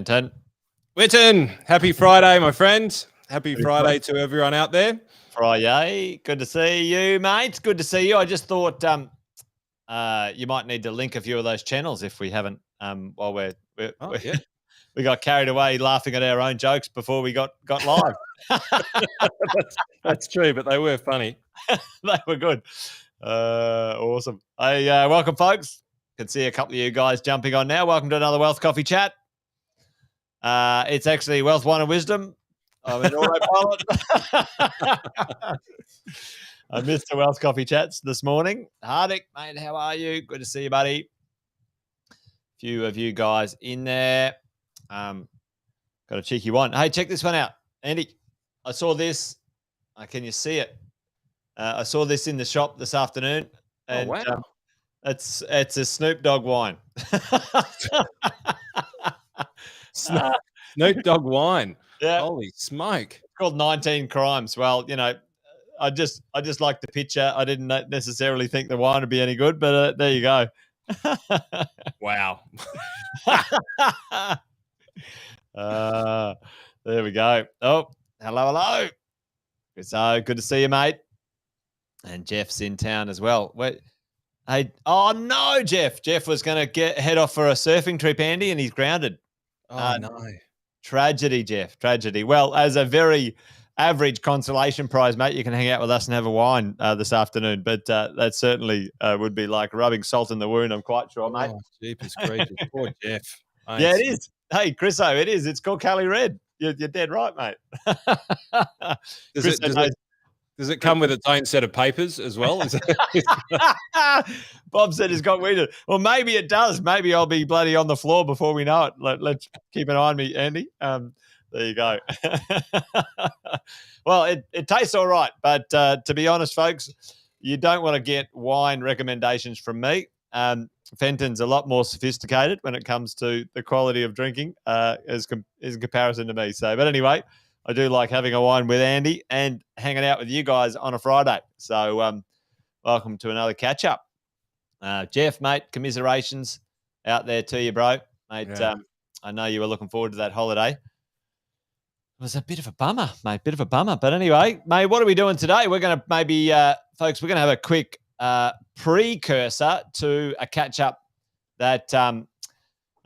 Fenton. Witten, happy Friday, my friend. Happy Friday to everyone out there. Friday. Good to see you, mate. Good to see you. I just thought you might need to link a few of those channels if we haven't, while we got carried away laughing at our own jokes before we got live. That's true, but they were funny. They were good. Awesome. Hey, welcome, folks. Can see a couple of you guys jumping on now. Welcome to another Wealth Coffee Chat. It's actually Wealth, Wine and Wisdom. I'm in autopilot. I missed the Wealth Coffee Chats this morning. Hardik, mate, how are you? Good to see you, buddy. A few of you guys in there. Got a cheeky one. Hey, check this one out. Andy, I saw this. Can you see it? I saw this in the shop this afternoon. And, wow. It's a Snoop Dogg wine. Snoop Dogg wine. Yeah. Holy smoke. It's called 19 Crimes. Well, you know, I just like the picture. I didn't necessarily think the wine would be any good, but there you go. Wow. There we go. Oh, hello. So good to see you, mate. And Jeff's in town as well. Wait. Hey, oh no, Jeff. Jeff was going to head off for a surfing trip, Andy, and he's grounded. Oh, no. Tragedy, Jeff. Tragedy. Well, as a very average consolation prize, mate, you can hang out with us and have a wine this afternoon. But that certainly would be like rubbing salt in the wound, I'm quite sure, mate. Oh, jeepers creepers. Poor Jeff. Mate. Yeah, it is. Hey, Chriso, it is. It's called Cali Red. You're dead right, mate. Does it come with its own set of papers as well? Bob said he's got weeded. Well, maybe it does. Maybe I'll be bloody on the floor before we know it. Let's keep an eye on me, Andy. There you go. Well, it tastes all right. But to be honest, folks, you don't want to get wine recommendations from me. Fenton's a lot more sophisticated when it comes to the quality of drinking as in comparison to me. So, but anyway, I do like having a wine with Andy and hanging out with you guys on a Friday. So welcome to another catch-up. Jeff, mate, commiserations out there to you, bro. Mate, yeah. I know you were looking forward to that holiday. It was a bit of a bummer, mate, But anyway, mate, what are we doing today? We're going to maybe, folks, we're going to have a quick precursor to a catch-up that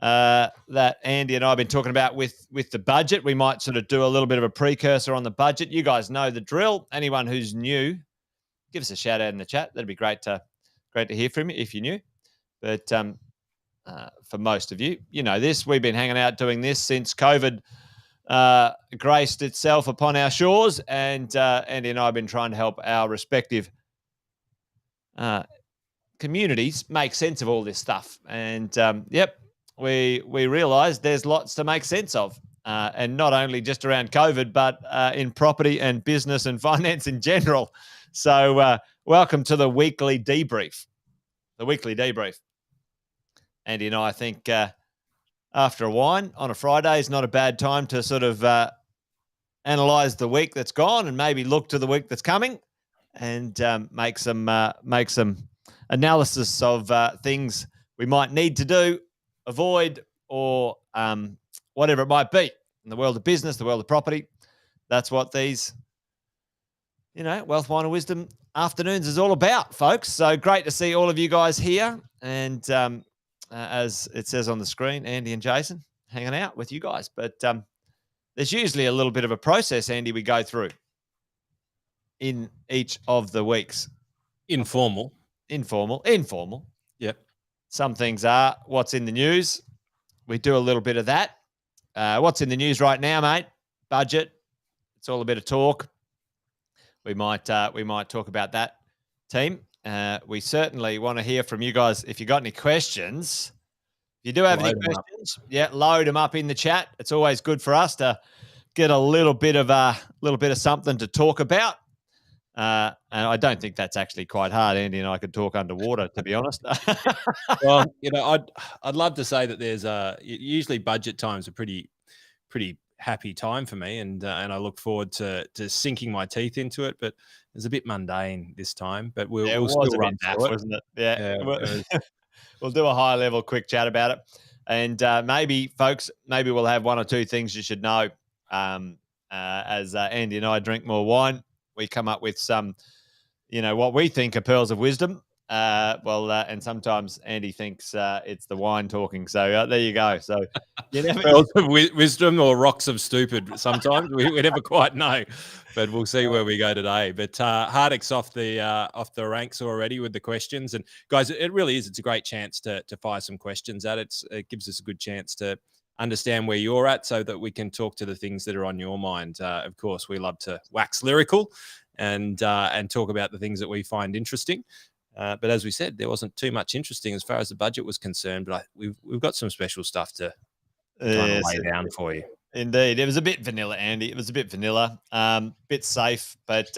that Andy and I have been talking about with the budget. We might sort of do a little bit of a precursor on the budget. You guys know the drill. Anyone who's new, give us a shout out in the chat. That'd be great to hear from you if you're new. But for most of you, you know this. We've been hanging out doing this since COVID graced itself upon our shores, and Andy and I have been trying to help our respective communities make sense of all this stuff. And we realised there's lots to make sense of, and not only just around COVID, but in property and business and finance in general. So welcome to the weekly debrief. Andy and I think after a wine on a Friday is not a bad time to sort of analyse the week that's gone and maybe look to the week that's coming and make some analysis of things we might need to do, avoid, or whatever it might be in the world of business, the world of property. That's what these, Wealth, Wine and Wisdom afternoons is all about, folks. So great to see all of you guys here. And as it says on the screen, Andy and Jason hanging out with you guys. But there's usually a little bit of a process, Andy, we go through in each of the weeks. Informal. Yep. Some things are what's in the news. We do a little bit of that. What's in the news right now, mate? Budget. It's all a bit of talk. We might talk about that, team. We certainly want to hear from you guys. If you got any questions, if you do have any questions, load them up in the chat. It's always good for us to get a little bit of something to talk about. And I don't think that's actually quite hard. Andy and I could talk underwater, to be honest. Well, I'd love to say that there's usually budget time's a pretty happy time for me, and I look forward to sinking my teeth into it. But it's a bit mundane this time. But we'll still run through it, wasn't it? Yeah. We'll do a high level quick chat about it. And maybe, folks, maybe we'll have one or two things you should know. As Andy and I drink more wine, we come up with some, what we think are pearls of wisdom. And sometimes Andy thinks it's the wine talking. So there you go. So you never Pearls of wisdom or rocks of stupid. Sometimes we never quite know, but we'll see where we go today. But Hardwick's off the ranks already with the questions, and guys, it really is. It's a great chance to fire some questions at it. It gives us a good chance to understand where you're at, so that we can talk to the things that are on your mind. Of course, we love to wax lyrical and talk about the things that we find interesting. But as we said, there wasn't too much interesting as far as the budget was concerned. But we've got some special stuff to kind of lay down for you. Indeed. It was a bit vanilla, Andy. It was a bit vanilla, bit safe, but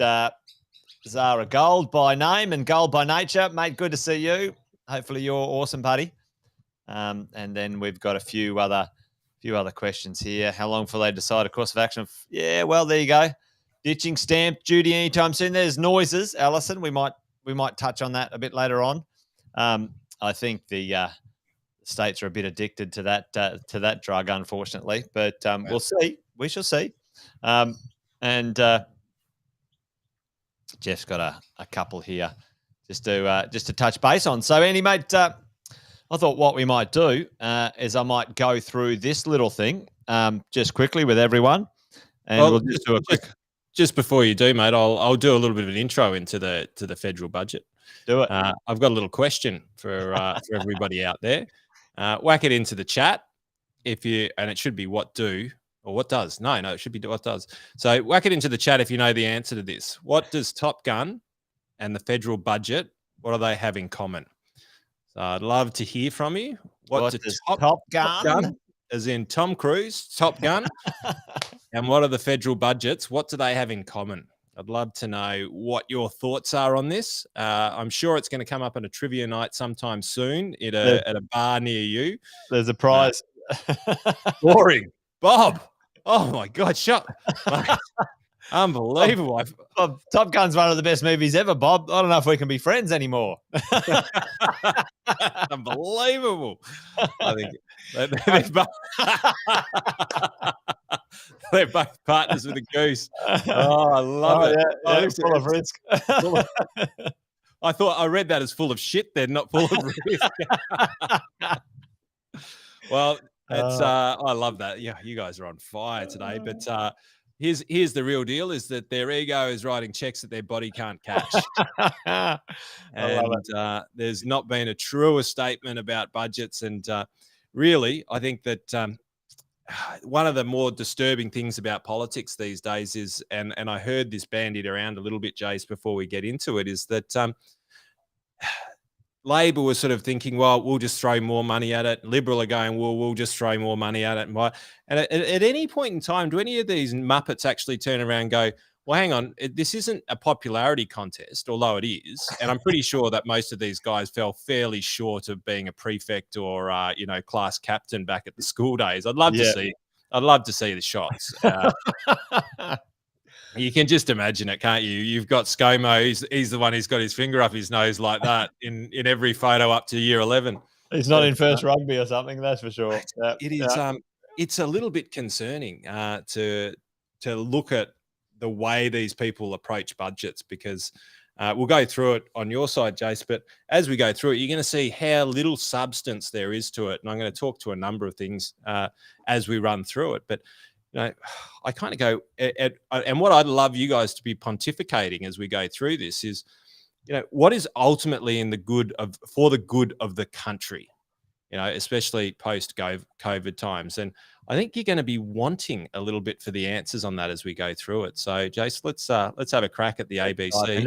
Zara Gold by name and Gold by nature. Mate, good to see you. Hopefully you're awesome, buddy. And then we've got a few other questions here. How long before they decide a course of action? Yeah, well, there you go. Ditching stamp duty anytime soon. There's noises, Alison. We might touch on that a bit later on. I think the states are a bit addicted to that drug, unfortunately. But we'll see. We shall see. And Jeff's got a couple here just to touch base on. So, Andy, mate, I thought what we might do is I might go through this little thing just quickly with everyone, and we'll just do a quick. Just before you do, mate, I'll do a little bit of an intro into the federal budget. Do it. I've got a little question for everybody out there. Whack it into the chat and it should be what does. No, it should be what does. So whack it into the chat if you know the answer to this. What does Top Gun and the federal budget, what do they have in common? So I'd love to hear from you. What does Top Gun, as in Tom Cruise, Top Gun, and what are the federal budgets? What do they have in common? I'd love to know what your thoughts are on this. I'm sure it's going to come up on a trivia night sometime soon at a bar near you. There's a prize. Boring. Bob. Oh, my God. Shut up. Unbelievable. Top Gun's one of the best movies ever, Bob. I don't know if we can be friends anymore. Unbelievable. I think they're both partners with a goose. Oh, I love it. Yeah, full of risk. I read that as full of shit then, not full of risk. Well, I love that. Yeah, you guys are on fire today. But here's the real deal: is that their ego is writing checks that their body can't cash. And there's not been a truer statement about budgets. And really, I think that one of the more disturbing things about politics these days is, and I heard this bandied around a little bit, Jace, before we get into it, is that Labor was sort of thinking, well, we'll just throw more money at it. Liberal are going, well, we'll just throw more money at it. And at any point in time, do any of these Muppets actually turn around and go, well, hang on, this isn't a popularity contest, although it is. And I'm pretty sure that most of these guys fell fairly short of being a prefect or, class captain back at the school days. I'd love to see the shots. You can just imagine it, can't you? You've got ScoMo. He's the one who's got his finger up his nose like that in every photo up to year 11. He's not in first rugby or something, that's for sure. Yeah. It is. It's a little bit concerning to look at the way these people approach budgets, because we'll go through it on your side, Jace. But as we go through it, you're going to see how little substance there is to it, and I'm going to talk to a number of things as we run through it. But I kind of go and what I'd love you guys to be pontificating as we go through this is, what is ultimately for the good of the country, especially post COVID times. And I think you're going to be wanting a little bit for the answers on that as we go through it. So, Jace, let's have a crack at the ABC.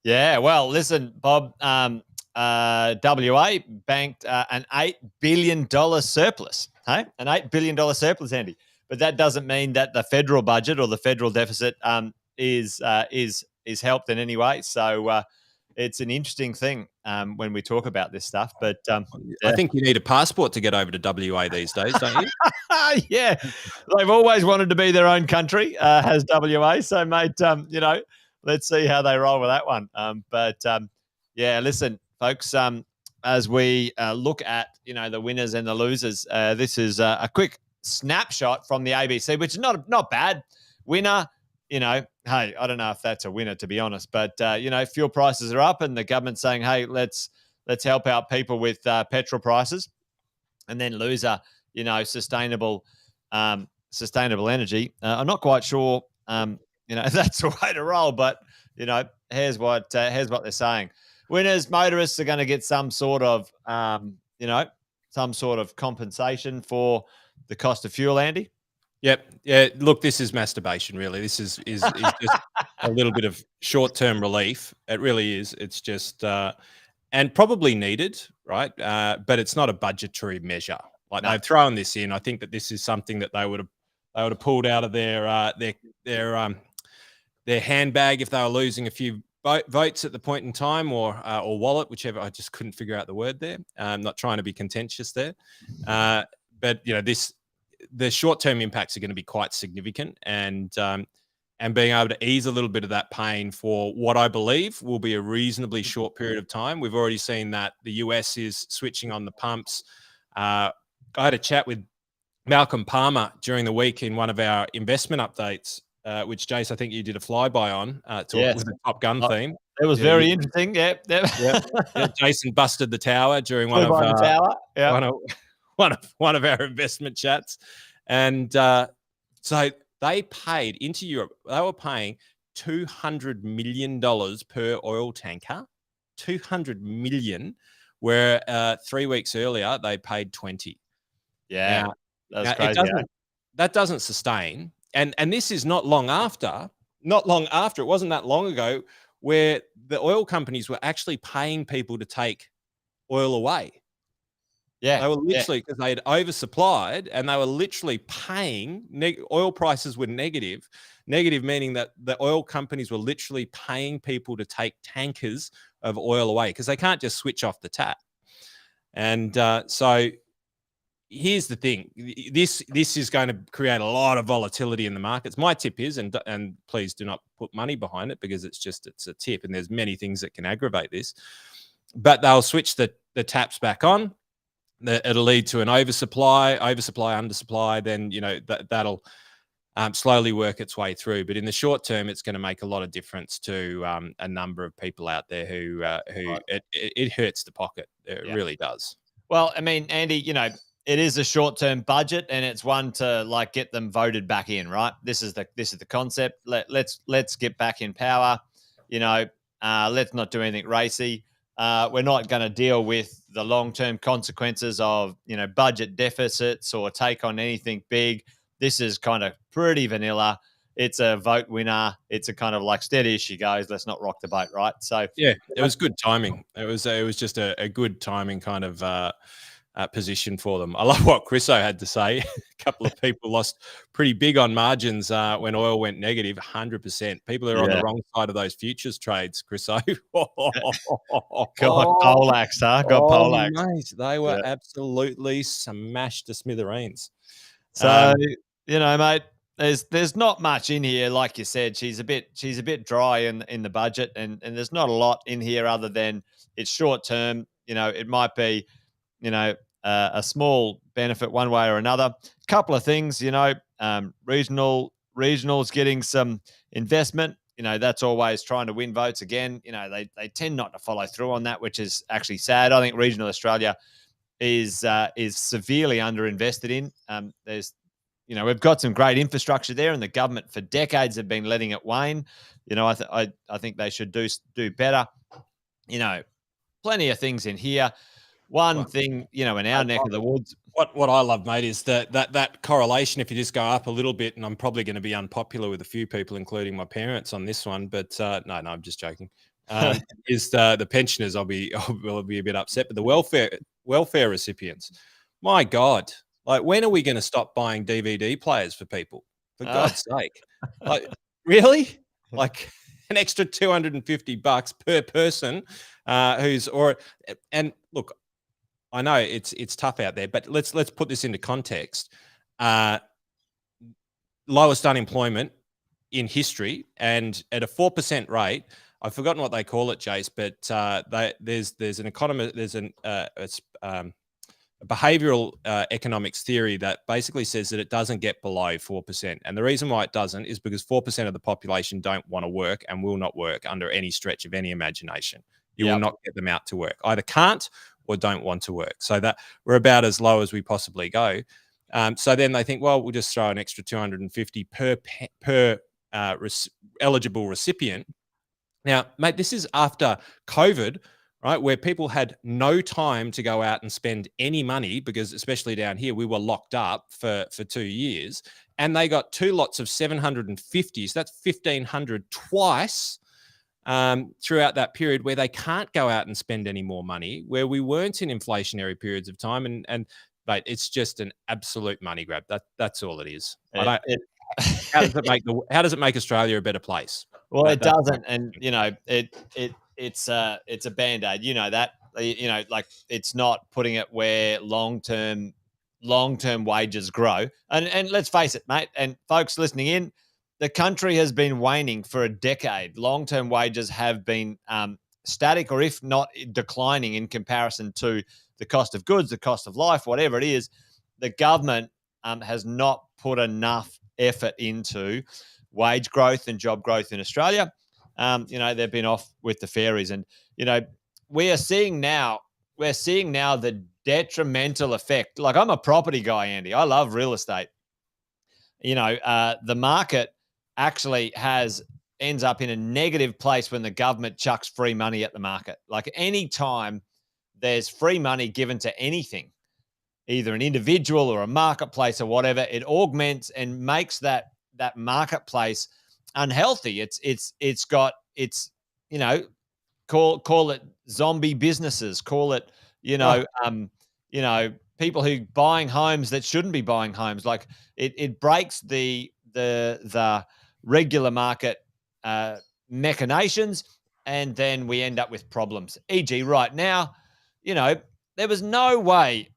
Yeah, well, listen, Bob, WA banked an $8 billion surplus. Hey, an $8 billion surplus, Andy. But that doesn't mean that the federal budget or the federal deficit is helped in any way. So it's an interesting thing when we talk about this stuff. But I think you need a passport to get over to WA these days, don't you? Yeah, they've always wanted to be their own country, has WA. So, mate, let's see how they roll with that one. Yeah, listen, folks. as we look at, the winners and the losers, this is a quick snapshot from the ABC, which is not bad. Winner, hey, I don't know if that's a winner, to be honest, but fuel prices are up, and the government's saying, hey, let's help out people with petrol prices. And then loser, sustainable energy. I'm not quite sure, that's the way to roll, but here's what they're saying. Winners, motorists are going to get some sort of compensation for the cost of fuel, Andy. Yep. Yeah. Look, this is masturbation, really. This is just a little bit of short-term relief. It really is. It's just and probably needed, right? But it's not a budgetary measure. Like, no. They've thrown this in. I think that this is something that they would have pulled out of their handbag if they were losing a few votes at the point in time, or wallet, whichever. I just couldn't figure out the word there. I'm not trying to be contentious there, but the short-term impacts are going to be quite significant, and being able to ease a little bit of that pain for what I believe will be a reasonably short period of time. We've already seen that the US is switching on the pumps. I had a chat with Malcolm Palmer during the week in one of our investment updates, which, Jace, I think you did a flyby on with the Top Gun theme. It was very interesting. Yeah. Jason busted the tower during one of our investment chats, and so they paid into Europe. They were paying $200 million per oil tanker, $200 million, where 3 weeks earlier they paid 20. Yeah, that's crazy. That doesn't sustain. And this is not long after. It wasn't that long ago where the oil companies were actually paying people to take oil away. Yeah, they were literally, because they had oversupplied, and they were literally paying. Oil prices were negative meaning that the oil companies were literally paying people to take tankers of oil away, because they can't just switch off the tap. And so here's the thing: this is going to create a lot of volatility in the markets. My tip is, and please do not put money behind it, because it's a tip, and there's many things that can aggravate this. But they'll switch the taps back on. It'll lead to an oversupply, undersupply. Then that'll slowly work its way through. But in the short term, it's going to make a lot of difference to a number of people out there who it hurts the pocket. It really does. Well, I mean, Andy, it is a short-term budget, and it's one to get them voted back in, right? This is the concept. Let's get back in power. Let's not do anything racy. We're not going to deal with the long-term consequences of, budget deficits or take on anything big. This is kind of pretty vanilla. It's a vote winner. It's a kind of steady as she goes. Let's not rock the boat, right? So yeah, it was good timing. It was just a good timing kind of position for them. I love what Chriso had to say. A couple of people lost pretty big on margins when oil went negative, 100%. People are on the wrong side of those futures trades, Chriso. Got Polax, huh? Got Polax. Mate, they were absolutely smashed to smithereens. So, mate, there's not much in here. Like you said, she's a bit dry in the budget, and there's not a lot in here other than it's short term. It might be, a small benefit one way or another. Couple of things, regionals getting some investment. That's always trying to win votes again. They tend not to follow through on that, which is actually sad. I think regional Australia is severely underinvested in. We've got some great infrastructure there, and the government for decades have been letting it wane. I think they should do better. Plenty of things in here. One thing, in our neck of the woods. What I love, mate, is that correlation. If you just go up a little bit, and I'm probably going to be unpopular with a few people, including my parents, on this one, but no, I'm just joking. Is the pensioners? I'll be a bit upset, but the welfare recipients. My God, when are we going to stop buying DVD players for people? For God's sake, really? An extra $250 per person, and look. I know it's tough out there, but let's put this into context. Lowest unemployment in history, and at a 4% rate, I've forgotten what they call it, Jace, but there's an economist, there's a behavioral economics theory that basically says that it doesn't get below 4%. And the reason why it doesn't is because 4% of the population don't want to work and will not work under any stretch of any imagination. You will not get them out to work. Either can't or don't want to work. So that we're about as low as we possibly go. So then they think, well, we'll just throw an extra 250 per eligible recipient. Now, mate, this is after COVID, right, where people had no time to go out and spend any money because, especially down here, we were locked up for 2 years, and they got 2 lots of 750. So that's 1,500 twice throughout that period where they can't go out and spend any more money, where we weren't in inflationary periods of time, and mate, it's just an absolute money grab. That's all it is. How does it make Australia a better place? Well, it doesn't, and it's a band-aid. You know that. Like it's not putting it where long-term wages grow. And let's face it, mate, and folks listening in, the country has been waning for a decade. Long-term wages have been static, or if not declining, in comparison to the cost of goods, the cost of life, whatever it is. The government has not put enough effort into wage growth and job growth in Australia. They've been off with the fairies, and we're seeing now the detrimental effect. Like, I'm a property guy, Andy. I love real estate. The market actually ends up in a negative place when the government chucks free money at the market. Like, any time there's free money given to anything, either an individual or a marketplace or whatever, it augments and makes that marketplace unhealthy. Call it zombie businesses, call it, people who buying homes that shouldn't be buying homes. Like, it breaks the regular market machinations, and then we end up with problems. E.g., right now, there was no way,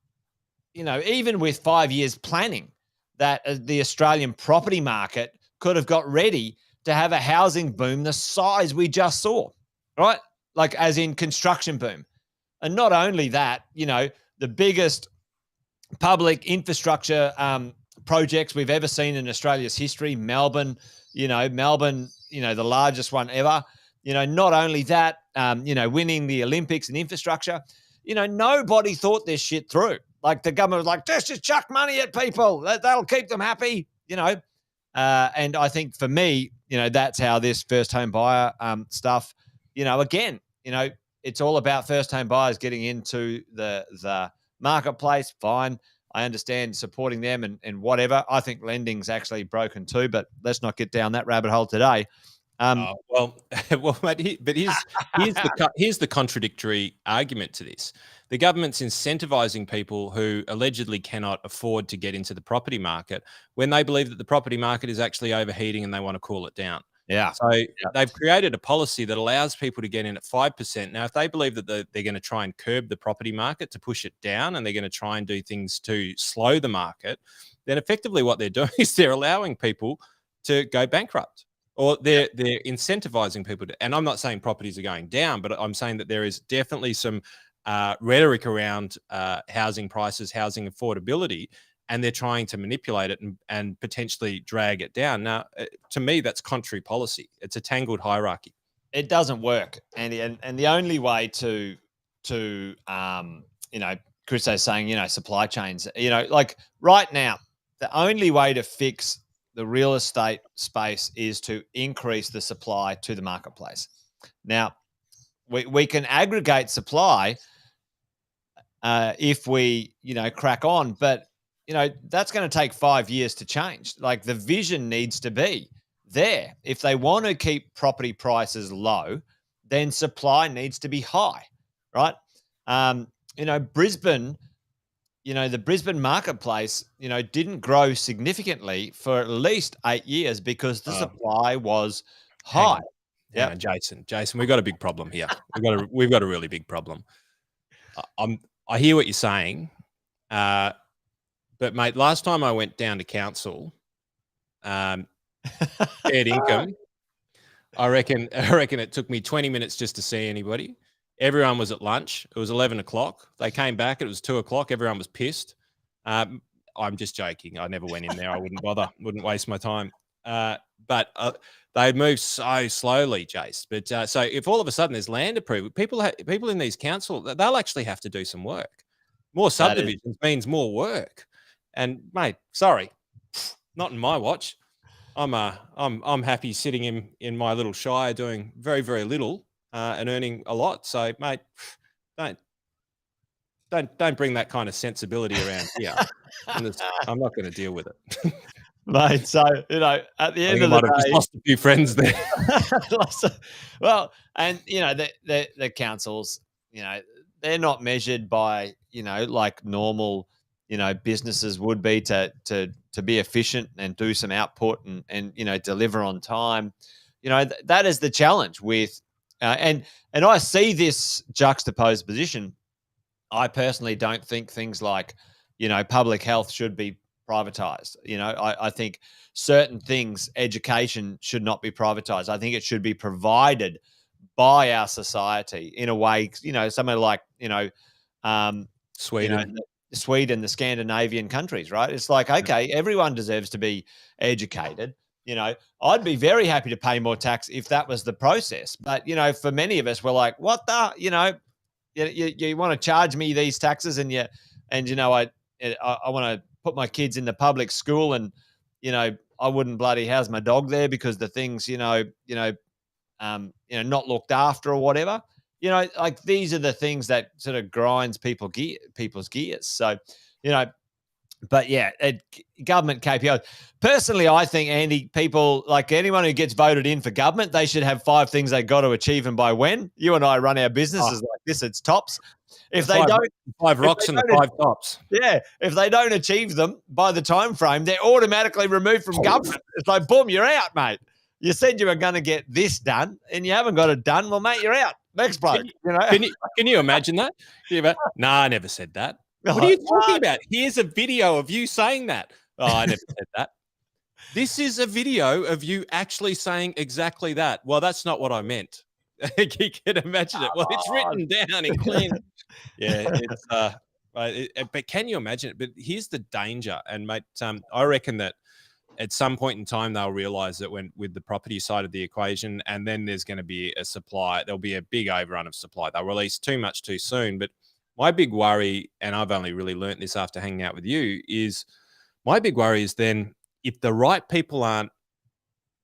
even with 5 years planning, that the Australian property market could have got ready to have a housing boom the size we just saw, right? Like, as in construction boom. And not only that, the biggest public infrastructure projects we've ever seen in Australia's history, Melbourne, the largest one ever. Not only that, winning the Olympics and infrastructure, nobody thought this shit through. Like, the government was like, just chuck money at people. That'll keep them happy, and I think for me, that's how this first home buyer stuff, again, it's all about first home buyers getting into the marketplace. Fine. I understand supporting them and whatever. I think lending's actually broken too, but let's not get down that rabbit hole today. Well, mate, but here's the contradictory argument to this. The government's incentivizing people who allegedly cannot afford to get into the property market when they believe that the property market is actually overheating and they want to cool it down. Yeah. So they've created a policy that allows people to get in at 5%. Now, if they believe that they're going to try and curb the property market to push it down, and they're going to try and do things to slow the market, then effectively what they're doing is they're allowing people to go bankrupt. Or they're incentivizing people to, and I'm not saying properties are going down, but I'm saying that there is definitely some rhetoric around housing prices, housing affordability, and they're trying to manipulate it and potentially drag it down. Now, to me, that's contrary policy. It's a tangled hierarchy. It doesn't work, Andy. And the only way to Christo's saying, supply chains, like right now, the only way to fix the real estate space is to increase the supply to the marketplace. Now, we can aggregate supply if we, crack on, but, that's going to take 5 years to change. Like, the vision needs to be there. If they want to keep property prices low, then supply needs to be high, right? Brisbane, the Brisbane marketplace, didn't grow significantly for at least 8 years because the supply was high. Yeah, Jason, we've got a big problem here. We've got a really big problem. I hear what you're saying, but mate, last time I went down to council, shared income, I reckon it took me 20 minutes just to see anybody. Everyone was at lunch. It was 11 o'clock. They came back. It was 2 o'clock. Everyone was pissed. I'm just joking. I never went in there. I wouldn't bother. Wouldn't waste my time. But they moved so slowly, Jace. But so if all of a sudden there's land approval, people in these council, they'll actually have to do some work. More subdivisions means more work. And mate, sorry, not in my watch. I'm happy sitting in my little shire doing very, very little and earning a lot. So, mate, don't bring that kind of sensibility around here. I'm not going to deal with it, mate. So at the end of the day, just lost a few friends there. Well, and the councils, they're not measured by like normal businesses would be to be efficient and do some output and deliver on time. That is the challenge with and I see this juxtaposed position. I personally don't think things like public health should be privatized. I think certain things, education should not be privatized. I think it should be provided by our society in a way, somewhere like Sweden. Sweden, the Scandinavian countries, right? It's like, okay, everyone deserves to be educated. I'd be very happy to pay more tax if that was the process. But, for many of us, we're like, what the, you want to charge me these taxes and I want to put my kids in the public school and, I wouldn't bloody house my dog there because the thing's, not looked after or whatever. Like these are the things that sort of grinds people's gears. So, but yeah, government KPIs. Personally, I think, Andy, people like anyone who gets voted in for government, they should have 5 things they got to achieve and by when. You and I run our businesses like this. It's tops. If they don't, 5 rocks and the 5 tops. Yeah, if they don't achieve them by the time frame, they're automatically removed from government. It's like, boom, you're out, mate. You said you were going to get this done, and you haven't got it done. Well, mate, you're out. Next bloke. Can you imagine that? I never said that. What are you talking about? Here's a video of you saying that. Oh, I never said that. This is a video of you actually saying exactly that. Well, that's not what I meant. You can imagine it. Well, it's written down in clean. Yeah, it's but can you imagine it? But here's the danger, and mate, I reckon that at some point in time they'll realize that with the property side of the equation, and then there's going to be a supply. There'll be a big overrun of supply. They'll release too much too soon. But my big worry, and I've only really learnt this after hanging out with you, is my big worry is then if the right people aren't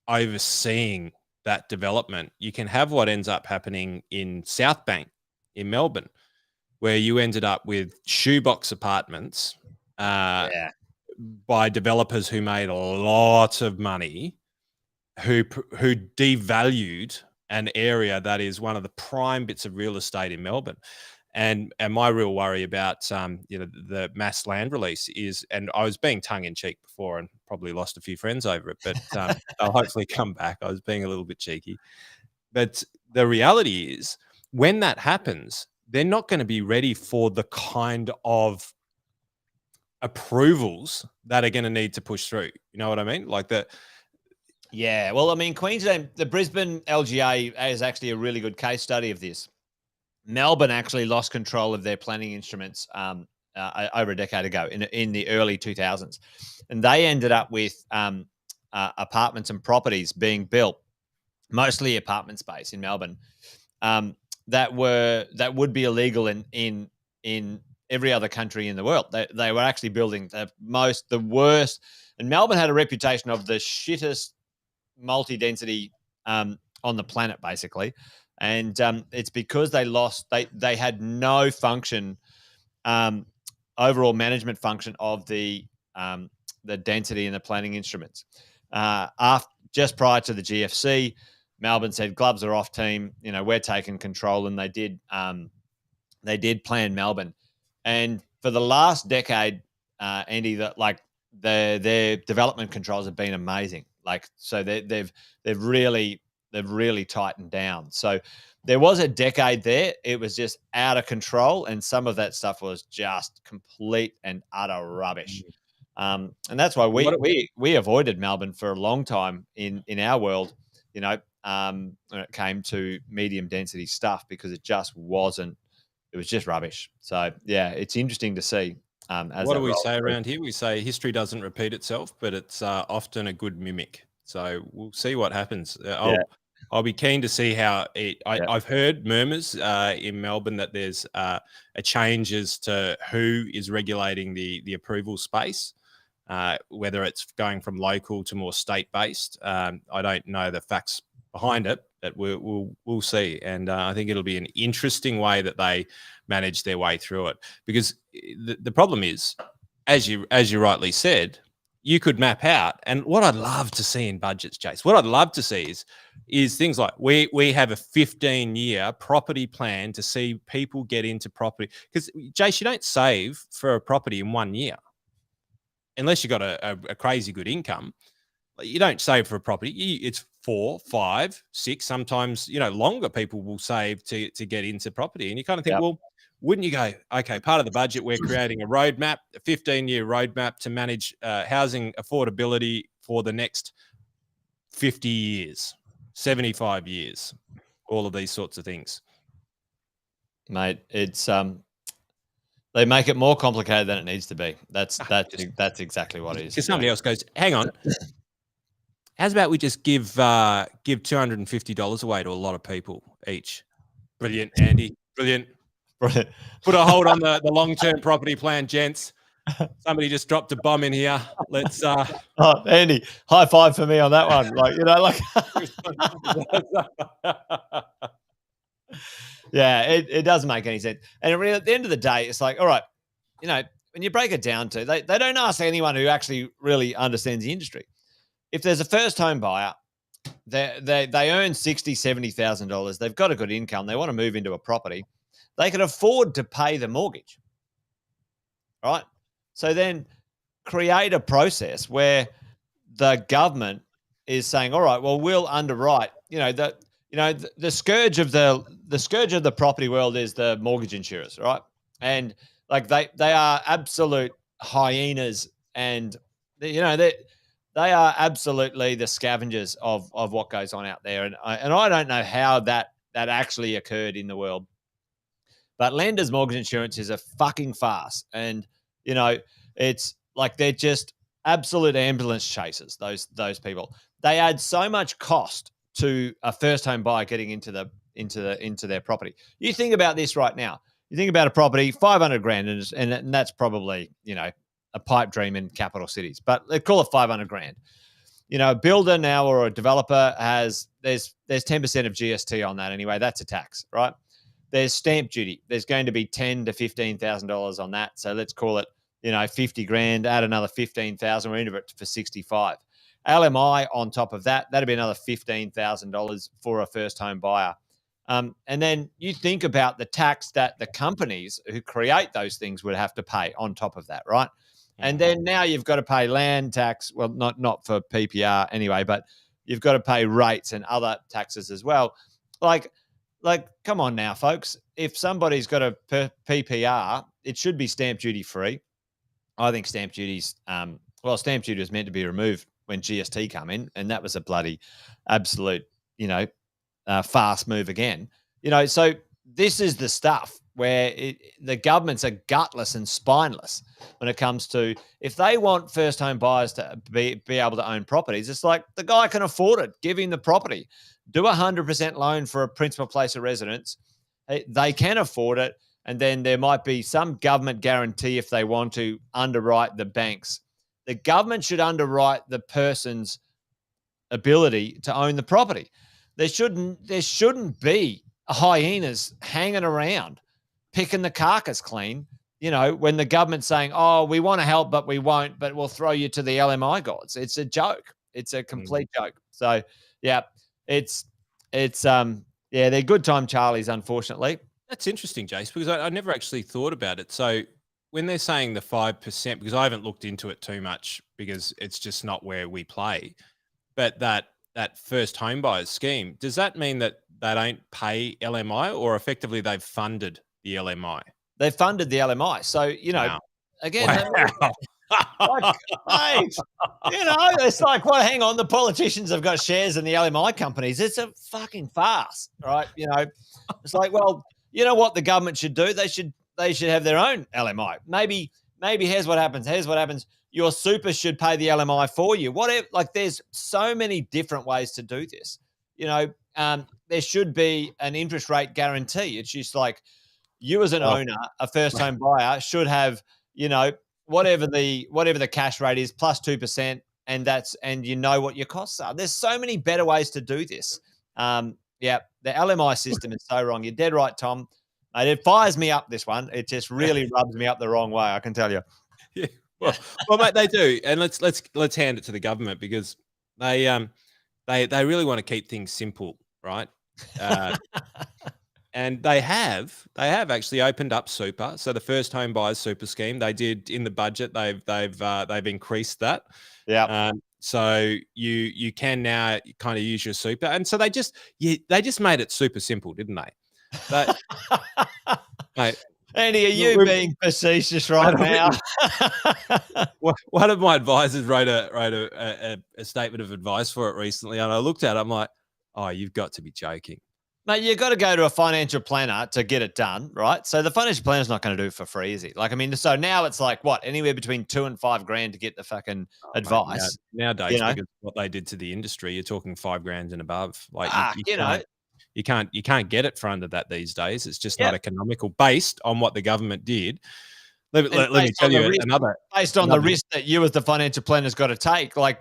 overseeing that development, you can have what ends up happening in South Bank in Melbourne, where you ended up with shoebox apartments by developers who made a lot of money, who devalued an area that is one of the prime bits of real estate in Melbourne. And my real worry about the mass land release is, and I was being tongue in cheek before and probably lost a few friends over it, but they'll hopefully come back. I was being a little bit cheeky. But the reality is, when that happens, they're not going to be ready for the kind of approvals that are going to need to push through. You know what I mean? Like the. Yeah. Well, I mean, Queensland, the Brisbane LGA is actually a really good case study of this. Melbourne actually lost control of their planning instruments over a decade ago in the early 2000s. And they ended up with apartments and properties being built, mostly apartment space in Melbourne, that would be illegal in every other country in the world. They were actually building the worst. And Melbourne had a reputation of the shittest multi-density on the planet, basically. And it's because they had no function, overall management function of the density and the planning instruments. Just prior to the GFC, Melbourne said, "Gloves are off, team. We're taking control," and they did plan Melbourne. And for the last decade, Andy, their development controls have been amazing. So they've really tightened down. So there was a decade there. It was just out of control. And some of that stuff was just complete and utter rubbish. And that's why we avoided Melbourne for a long time in our world. when it came to medium density stuff because it just wasn't. It was just rubbish. So yeah, it's interesting to see. What do we say around here? We say history doesn't repeat itself, but it's often a good mimic. So we'll see what happens. I'll be keen to see how it. I've heard murmurs in Melbourne that there's a change as to who is regulating the approval space, whether it's going from local to more state based. I don't know the facts behind it, but we'll see. And I think it'll be an interesting way that they manage their way through it, because the problem is, as you rightly said, you could map out. And what I'd love to see in budgets, Jace, what I'd love to see is things like we have a 15-year property plan to see people get into property. Because, Jace, you don't save for a property in 1 year unless you've got a crazy good income. You don't save for a property. It's 4, 5, 6, sometimes, longer people will save to get into property. And you kind of think, well, wouldn't you go, okay, part of the budget, we're creating a roadmap, a 15-year roadmap to manage housing affordability for the next 50 years, 75 years, all of these sorts of things. Mate, it's they make it more complicated than it needs to be. That's exactly what it is. Because somebody else goes, hang on, how's about we just give $250 away to a lot of people each? Brilliant, Andy. Brilliant. Put a hold on the long-term property plan, gents. Somebody just dropped a bomb in here. Let's Oh, Andy, high five for me on that one. Yeah, it doesn't make any sense. And really, at the end of the day, it's like, all right, when you break it down to, they don't ask anyone who actually really understands the industry. If there's a first home buyer, they earn $60,000, $70,000. They've got a good income. They want to move into a property. They can afford to pay the mortgage, right? So then create a process where the government is saying, all right, well, we'll underwrite. The scourge of the property world is the mortgage insurers, right? And like they are absolute hyenas, and they are absolutely the scavengers of what goes on out there. And I don't know how that actually occurred in the world. But lenders' mortgage insurance is a fucking farce. And, it's like they're just absolute ambulance chasers, those people. They add so much cost to a first home buyer getting into their property. You think about this right now. You think about a property, $500,000, and that's probably, a pipe dream in capital cities. But let's call it $500,000. A builder now or a developer there's 10% of GST on that anyway. That's a tax, right? There's stamp duty. There's going to be $10,000 to $15,000 on that. So let's call it, $50,000. Add another $15,000. We're into it for $65,000. LMI on top of that. That'd be another $15,000 for a first home buyer. And then you think about the tax that the companies who create those things would have to pay on top of that, right? And then now you've got to pay land tax. Well, not for PPR anyway, but you've got to pay rates and other taxes as well. Like, come on now, folks. If somebody's got a PPR, it should be stamp duty free. I think stamp duty's stamp duty was meant to be removed when GST come in, and that was a bloody absolute, fast move again. So this is the stuff where the governments are gutless and spineless when it comes to, if they want first home buyers to be able to own properties, it's like the guy can afford it, give him the property. Do 100% loan for a principal place of residence. They can afford it. And then there might be some government guarantee if they want to underwrite the banks. The government should underwrite the person's ability to own the property. There shouldn't be hyenas hanging around, picking the carcass clean, when the government's saying, oh, we want to help, but we won't, but we'll throw you to the LMI gods. It's a joke. It's a complete joke. So, yeah. They're good time Charlies, unfortunately. That's interesting, Jace, because I never actually thought about it. So when they're saying the 5%, because I haven't looked into it too much because it's just not where we play, but that first home buyers scheme, does that mean that they don't pay LMI, or effectively they've funded the LMI? They've funded the LMI. So, Wow. again, Wow. Like, mate, it's like, well, hang on, the politicians have got shares in the LMI companies. It's a fucking farce, right? It's like, well, you know what the government should do? They should have their own LMI. Maybe here's what happens. Your super should pay the LMI for you. Whatever. Like, there's so many different ways to do this. There should be an interest rate guarantee. It's just like, you as an owner, a first home buyer, should have, whatever the cash rate is plus 2%, and you know what your costs are. There's so many better ways to do this. The LMI system is so wrong. You're dead right, Tom. Mate, it fires me up, this one. It just really rubs me up the wrong way, I can tell you. Yeah. Well, mate, they do, and let's hand it to the government, because they really want to keep things simple, right? And they have actually opened up super. So the first home buyers super scheme, they did in the budget. They've increased that. Yeah. So you can now kind of use your super, and so they just made it super simple, didn't they? Mate, Andy, are you being facetious right now? One of my advisors wrote a statement of advice for it recently, and I looked at it. I'm like, oh, you've got to be joking. Mate, you've got to go to a financial planner to get it done, right? So the financial planner's not going to do it for free, is he? Like, I mean, so now it's like, what, anywhere between $2,000 and $5,000 to get the fucking advice. Mate, nowadays, because what they did to the industry, you're talking $5,000 and above. Like, you can't get it for under that these days. It's just not economical, based on what the government did. Let me tell you based on the risk that you as the financial planner's got to take. Like,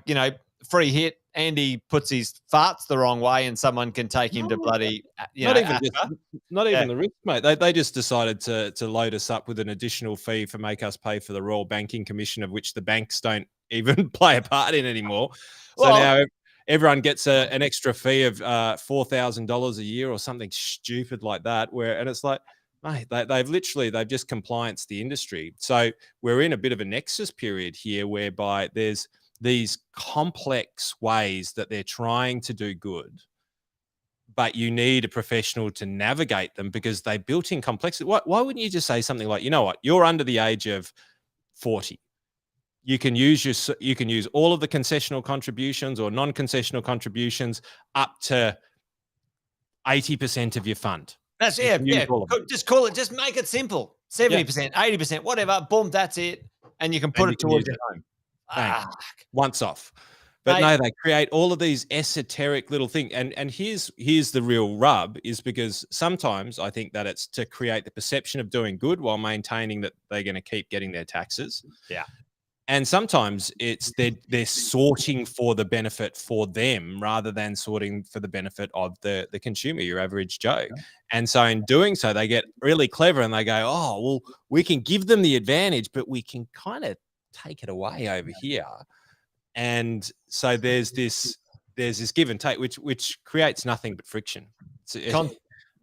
free hit, Andy puts his farts the wrong way and someone can take him to bloody, not even the risk, mate. They just decided to load us up with an additional fee for make us pay for the Royal Banking Commission, of which the banks don't even play a part in anymore. So now everyone gets an extra fee of $4,000 a year or something stupid like that. And it's like, mate, they've just complianced the industry. So we're in a bit of a nexus period here, whereby there's these complex ways that they're trying to do good, but you need a professional to navigate them, because they built in complexity. Why wouldn't you just say something like, you know what, you're under the age of 40. You can use all of the concessional contributions or non-concessional contributions up to 80% of your fund. That's Just call it. Just make it simple. 70%, 80%, whatever. Boom, that's it, and you can put it towards your home. Once off. But no, they create all of these esoteric little things. And here's the real rub, is because sometimes I think that it's to create the perception of doing good while maintaining that they're going to keep getting their taxes. Yeah. And sometimes it's they're sorting for the benefit for them, rather than sorting for the benefit of the consumer, your average Joe. Yeah. And so in doing so, they get really clever and they go, oh, well, we can give them the advantage, but we can kind of take it away over here. And so there's this give and take, which creates nothing but friction.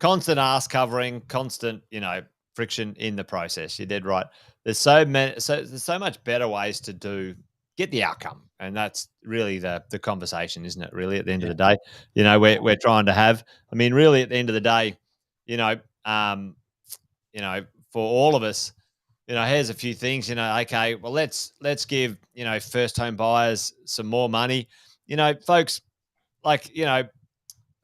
Constant ass covering, constant, friction in the process. You're dead right. There's so much better ways to get the outcome, and that's really the conversation, isn't it? Really, at the end of the day, we're trying to have. I mean, really, at the end of the day, for all of us, here's a few things. Okay, well, let's give first home buyers some more money. Folks, like the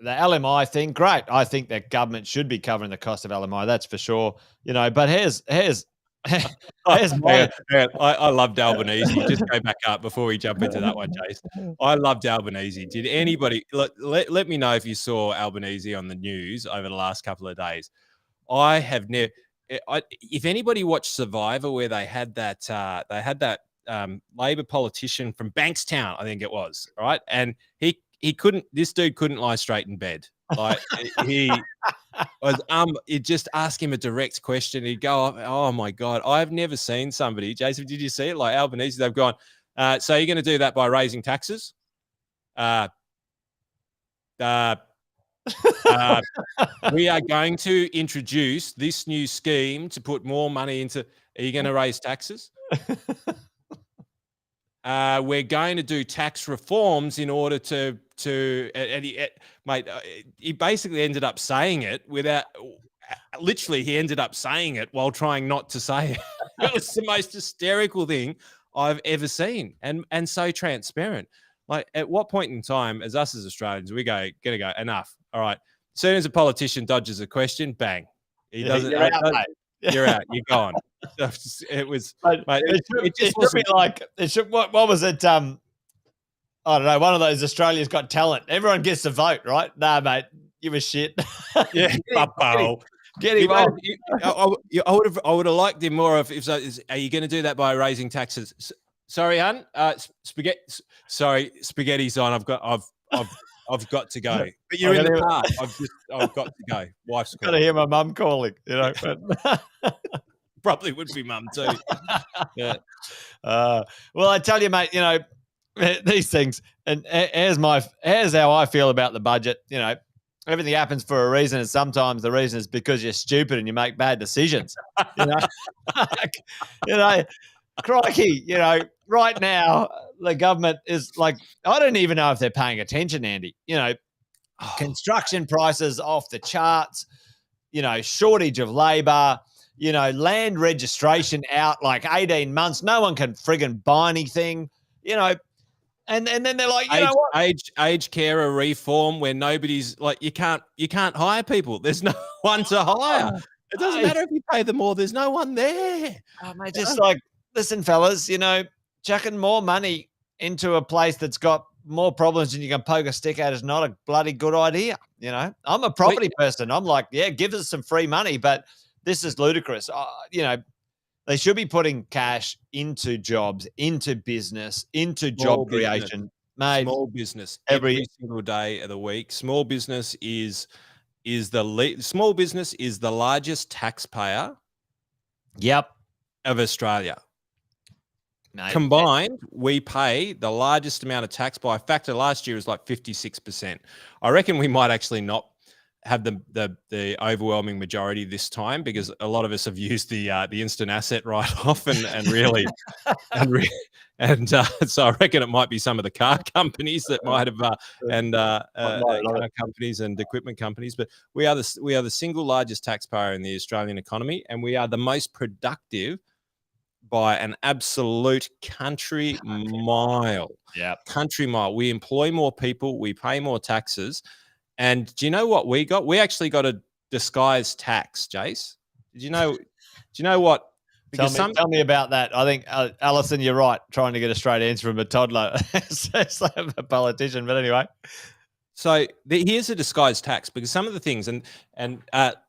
LMI thing, great. I think that government should be covering the cost of LMI. That's for sure. But here's my. I loved Albanese. Just go back up before we jump into that one, Jace. I loved Albanese. Did anybody let me know if you saw Albanese on the news over the last couple of days? I have never. If anybody watched Survivor, where they had that Labor politician from Bankstown, I think it was, right, and this dude couldn't lie straight in bed. Like he was, you just ask him a direct question, he'd go, oh my God, I've never seen somebody, Jason, did you see it? Like Albanese, they've gone, so you're going to do that by raising taxes? We are going to introduce this new scheme to put more money into, are you going to raise taxes? We're going to do tax reforms in order to he basically ended up saying it without, literally he ended up saying it while trying not to say it. It was the most hysterical thing I've ever seen, and so transparent. Like, at what point in time, as us as Australians, we gonna go enough? All right. As soon as a politician dodges a question, bang, he doesn't. You're out, mate. You're out. You're gone. It was. But Mate, it just should be like it should. What was it? I don't know. One of those Australia's Got Talent. Everyone gets to vote, right? Nah, mate, give a shit. Yeah, get him off. I would have liked him more if are you going to do that by raising taxes? Sorry, hun. Spaghetti's on. I've got to go. But you're in the car. I've got to go. Wife's calling. Got to hear my mum calling. But probably would be mum too. Yeah. Well, I tell you, mate. These things, and here's how I feel about the budget. Everything happens for a reason, and sometimes the reason is because you're stupid and you make bad decisions. Crikey, right now the government is like, I don't even know if they're paying attention, Andy. Construction prices off the charts, shortage of labor, land registration out like 18 months. No one can friggin' buy anything, and then they're like, aged carer reform, where nobody's like, you can't hire people. There's no one to hire. It doesn't matter if you pay them more. There's no one there. Oh, mate, just like, listen, fellas, chucking more money into a place that's got more problems than you can poke a stick at is not a bloody good idea. I'm a property person. I'm like, yeah, give us some free money, but this is ludicrous. They should be putting cash into jobs, into business, into job creation. Mate, small business every single day of the week. Small business is the largest taxpayer. Yep. Of Australia. Mate, combined, we pay the largest amount of tax by a factor. Last year was like 56%. I reckon we might actually not have the overwhelming majority this time, because a lot of us have used the instant asset write-off and really so I reckon it might be some of the car companies that might have car companies and equipment companies. But we are the single largest taxpayer in the Australian economy, and we are the most productive by an absolute country mile. Yeah, country mile. We employ more people. We pay more taxes. And do you know what we got? We actually got a disguised tax, Jace. Did you know? Do you know what? Because tell me about that. I think, Alison, you're right, trying to get a straight answer from a toddler. So I'm a politician, but anyway. So here's a disguised tax, because some of the things, and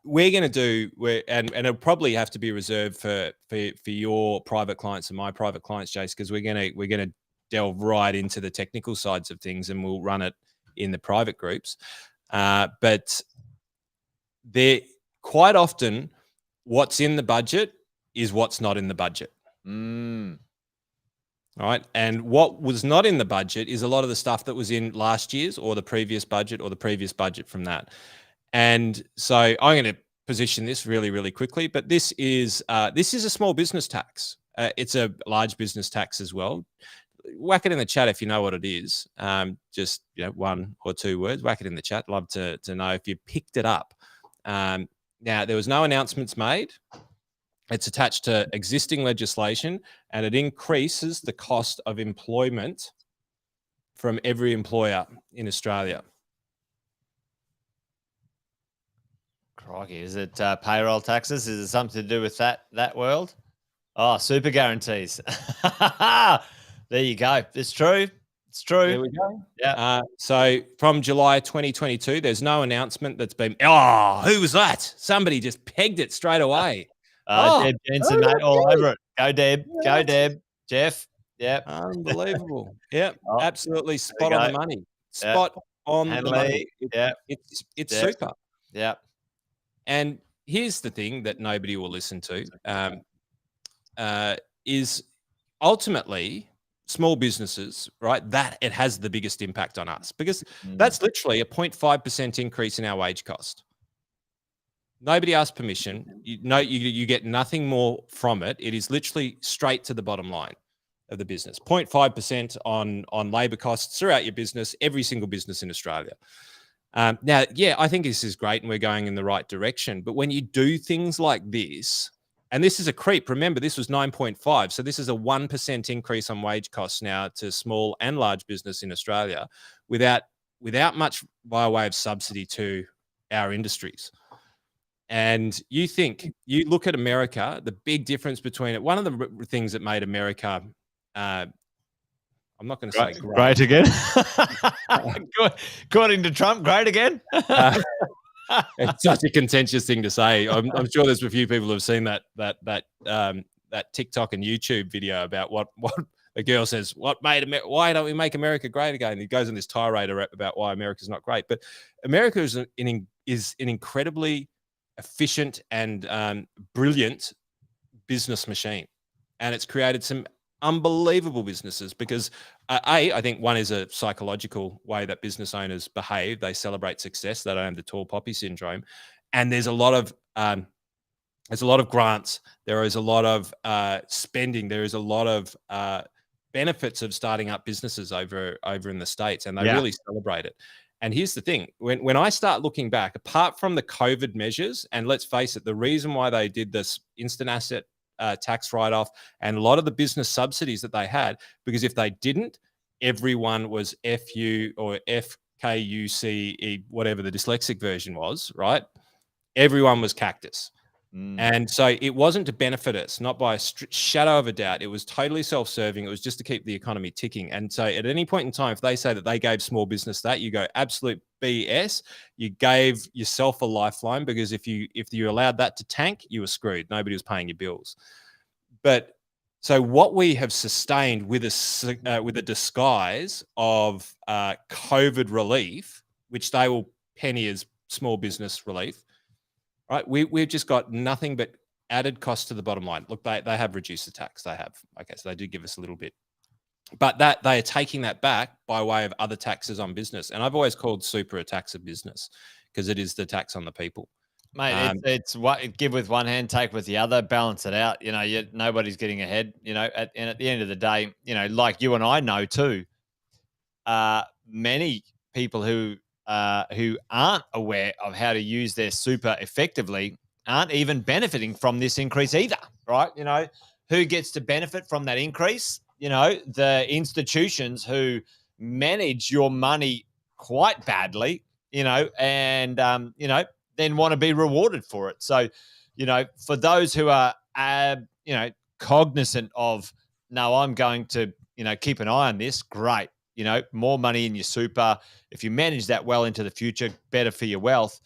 we're going to do, and it'll probably have to be reserved for your private clients and my private clients, Jace, because we're going to delve right into the technical sides of things, and we'll run it in the private groups. But they're quite often what's in the budget is what's not in the budget. All right. And what was not in the budget is a lot of the stuff that was in last year's or the previous budget or the previous budget from that. And so I'm going to position this really, really quickly, but this is a small business tax. It's a large business tax as well. Whack it in the chat if you know what it is. Just one or two words. Whack it in the chat. Love to know if you picked it up. Now, there was no announcements made. It's attached to existing legislation, and it increases the cost of employment from every employer in Australia. Crikey, is it payroll taxes? Is it something to do with that world? Oh, super guarantees. There you go. It's true. It's true. There we go. Yeah. So from July 2022, there's no announcement that's been. Oh, who was that? Somebody just pegged it straight away. Deb Jensen, mate, all over it. Go, Deb. Go, Deb. Jeff. Yep. Unbelievable. Yep. Absolutely spot on the money. Spot on the money. It's super. Yeah. And here's the thing that nobody will listen to is ultimately small businesses, right? That it has the biggest impact on us, because that's literally a 0.5% increase in our wage cost. Nobody asked permission. You get nothing more from it. It is literally straight to the bottom line of the business. 0.5% on labor costs throughout your business, every single business in Australia. Now, yeah, I think this is great and we're going in the right direction. But when you do things like this, And this is a creep. Remember, this was 9.5. So this is a 1% increase on wage costs now to small and large business in Australia without much by way of subsidy to our industries. And you look at America, the big difference between it, one of the things that made America, I'm not going to say great again. According to Trump, great again. It's such a contentious thing to say. I'm sure there's a few people who have seen that TikTok and YouTube video about what the girl says, why don't we make America great again? And he goes on this tirade about why America's not great. But America is an incredibly efficient and brilliant business machine. And it's created some unbelievable businesses because I think one is a psychological way that business owners behave. They celebrate success. They don't have the tall poppy syndrome. And there's a lot of grants. There is a lot of spending. There is a lot of benefits of starting up businesses over in the States, and they really celebrate it. And here's the thing: when I start looking back, apart from the COVID measures, and let's face it, the reason why they did this instant asset tax write-off and a lot of the business subsidies that they had, because if they didn't, everyone was FU or FKUCE, whatever the dyslexic version was, right? Everyone was cactus. And so it wasn't to benefit us, not by a shadow of a doubt. It was totally self-serving. It was just to keep the economy ticking. And so at any point in time, if they say that they gave small business that, you go, absolute BS. You gave yourself a lifeline, because if you allowed that to tank, you were screwed. Nobody was paying your bills. But so what we have sustained with a disguise of COVID relief, which they will penny as small business relief, right? We've just got nothing but added cost to the bottom line. Look, they have reduced the tax. They have. Okay, so they do give us a little bit. But that they are taking that back by way of other taxes on business. And I've always called super a tax of business, because it is the tax on the people. Mate, it's what give with one hand, take with the other, balance it out. You know, nobody's getting ahead. You know, and at the end of the day, you know, like you and I know too, many people who aren't aware of how to use their super effectively aren't even benefiting from this increase either, right? You know, who gets to benefit from that increase? You know, the institutions who manage your money quite badly, you know, and, you know, then want to be rewarded for it. So, you know, for those who are, you know, cognizant of, no, I'm going to, you know, keep an eye on this, great. You know, more money in your super. If you manage that well into the future, better for your wealth.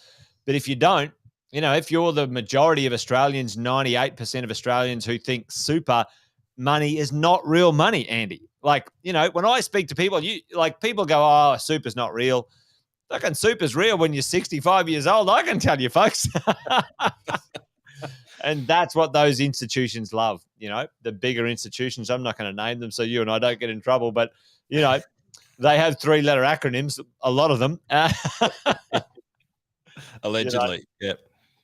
But if you don't, you know, if you're the majority of Australians, 98% of Australians who think super money is not real money, Andy. Like, you know, when I speak to people, people go, oh, super's not real. Fucking super's real when you're 65 years old. I can tell you, folks. And that's what those institutions love. You know, the bigger institutions, I'm not going to name them so you and I don't get in trouble, but, you know, they have 3-letter acronyms, a lot of them. Allegedly, you know,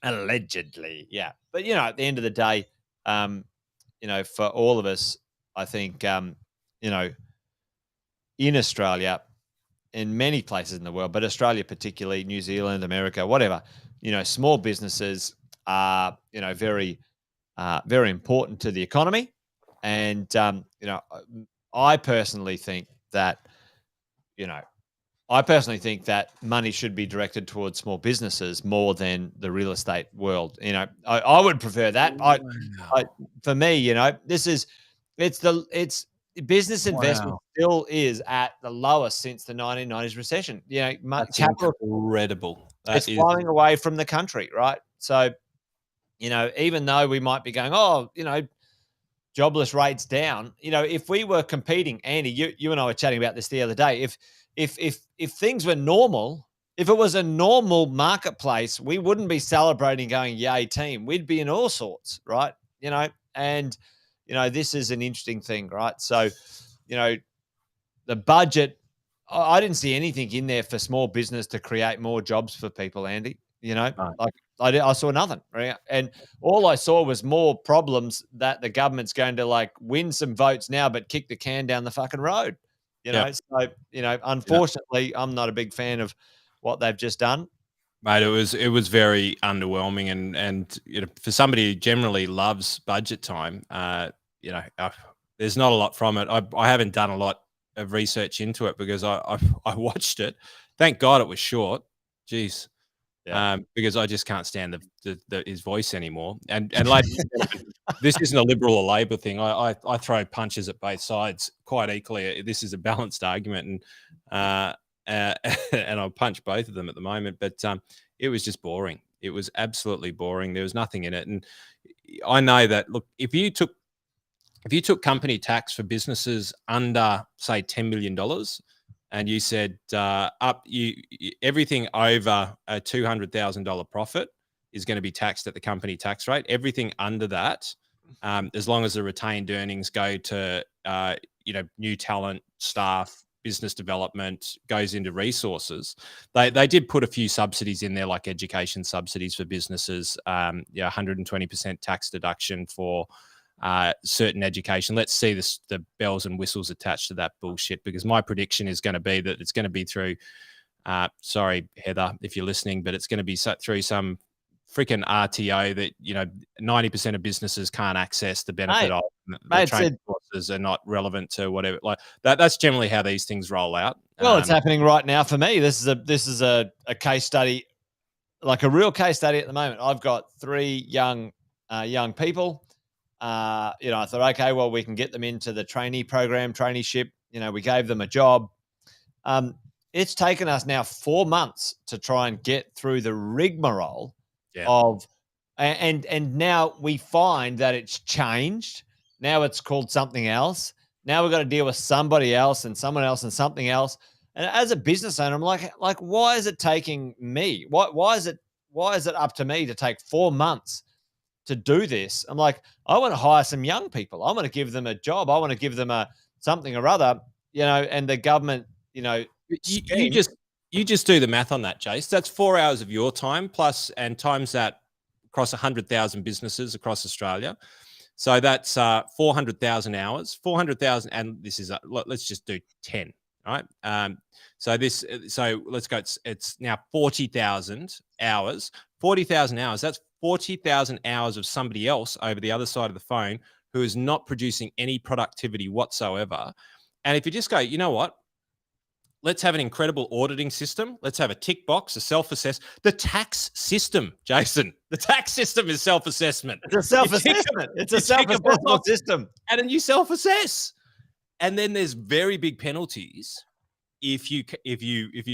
allegedly, yeah. But, you know, at the end of the day, you know, for all of us, I think, you know, in Australia, in many places in the world, but Australia particularly, New Zealand, America, whatever, you know, small businesses are, you know, very, very important to the economy. And, you know, I personally think that, you know, money should be directed towards small businesses more than the real estate world. You know, I would prefer that. For me, you know, it's business investment still is at the lowest since the 1990s recession. You know, that's incredible. It's flying away from the country, right? So, you know, even though we might be going, oh, you know, jobless rates down, you know, if we were competing, Andy, you and I were chatting about this the other day. If things were normal, if it was a normal marketplace, we wouldn't be celebrating going, yay team. We'd be in all sorts, right? You know, and, you know, this is an interesting thing, right? So, you know, the budget, I didn't see anything in there for small business to create more jobs for people, Andy. You know, like I saw nothing, right? And all I saw was more problems that the government's going to like win some votes now, but kick the can down the fucking road. You know, so, you know, unfortunately, I'm not a big fan of what they've just done. Mate, it was very underwhelming, and for somebody who generally loves budget time, there's not a lot from it. I haven't done a lot of research into it because I watched it. Thank God it was short. Jeez. Yeah. Because I just can't stand his voice anymore. And ladies and gentlemen, this isn't a Liberal or Labor thing. I throw punches at both sides quite equally. This is a balanced argument, and and I'll punch both of them at the moment. But it was just boring. It was absolutely boring. There was nothing in it. And I know that. Look, if you took company tax for businesses under, say, $10 million, and you said everything over a $200,000 profit is going to be taxed at the company tax rate. Everything under that, as long as the retained earnings go to new talent, staff, business development, goes into resources. They did put a few subsidies in there, like education subsidies for businesses, 120% tax deduction for certain education. Let's see the bells and whistles attached to that bullshit, because my prediction is going to be that it's going to be through, sorry, Heather, if you're listening, but it's going to be through some freaking RTO that, 90% of businesses can't access the benefit of. The training courses are not relevant to whatever. Like that's generally how these things roll out. Well, it's happening right now for me. This is a case study, like a real case study at the moment. I've got 3 young people. I thought, okay, well, we can get them into the trainee program, traineeship. We gave them a job. It's taken us now 4 months to try and get through the rigmarole of, and now we find that it's changed. Now it's called something else. Now we've got to deal with somebody else and someone else and something else. And as a business owner, I'm like, why is it taking me? Why is it up to me to take 4 months to do this? I'm like, I want to hire some young people. I want to give them a job. I want to give them something or other, and the government, you just do the math on that, Jace. That's 4 hours of your time plus, and times that across 100,000 businesses across Australia. So that's 400,000 hours, 400,000. And this is, let's just do 10. Right. So let's go. It's now 40,000 hours, 40,000 hours. That's 40,000 hours of somebody else over the other side of the phone who is not producing any productivity whatsoever. And if you just go, you know what? Let's have an incredible auditing system. Let's have a tick box, a self-assess. The tax system, Jason. The tax system is self-assessment. It's a self-assessment. It's a self-assessment system. And then you self-assess. And then there's very big penalties if you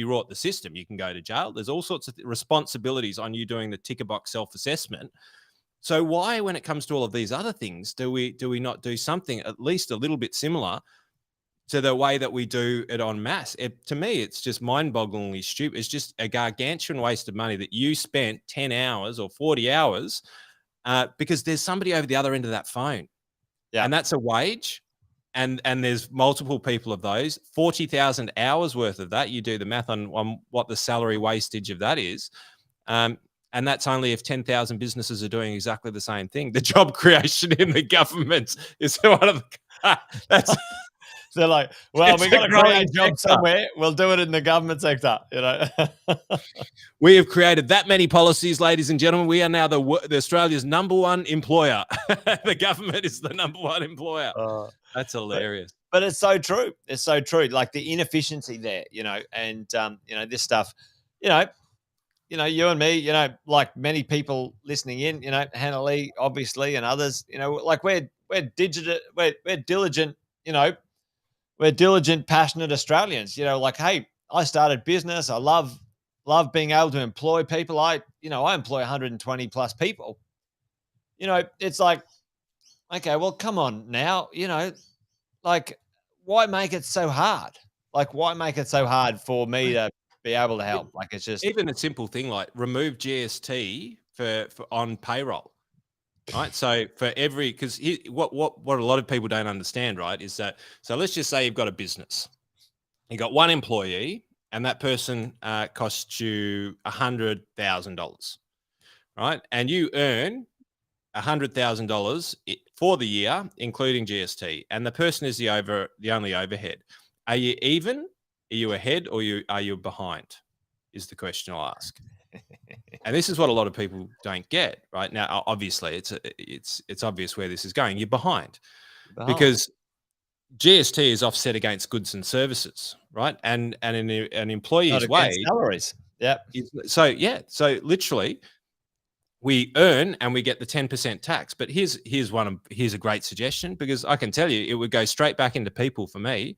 rot the system. You can go to jail. There's all sorts of responsibilities on you doing the ticker box self-assessment. So why, when it comes to all of these other things, do we not do something at least a little bit similar to the way that we do it en masse? To me, it's just mind-bogglingly stupid. It's just a gargantuan waste of money that you spent 10 hours or 40 hours because there's somebody over the other end of that phone. Yeah. And that's a wage. And there's multiple people of those, 40,000 hours worth of that. You do the math on what the salary wastage of that is. And that's only if 10,000 businesses are doing exactly the same thing. The job creation in the government is one of the, that's... They're like, well, we've got to create a job somewhere. We'll do it in the government sector, We have created that many policies, ladies and gentlemen. We are now the Australia's #1 employer. The government is the #1 employer. That's hilarious. But it's so true. It's so true. Like the inefficiency there, and this stuff, you and me, like many people listening in, Hannah Lee, obviously, and others, like we're diligent, we're diligent, passionate Australians, like, hey, I started business. I love being able to employ people. I employ 120 plus people. It's like, okay, well, come on now, like, why make it so hard? Like, why make it so hard for me to be able to help? Like, it's just even a simple thing like remove GST for on payroll. Right. So for every, because what a lot of people don't understand, right, is that, so let's just say you've got a business, you got one employee, and that person costs you $100,000, right? And you earn $100,000 for the year, including GST, and the person is the only overhead. Are you even? Are you ahead, or are you behind? Is the question I'll ask. And this is what a lot of people don't get right now. Obviously, it's obvious where this is going. You're behind because GST is offset against goods and services, right? And an employee's wage salaries. Yeah. So literally, we earn and we get the 10% tax. But here's a great suggestion, because I can tell you it would go straight back into people for me.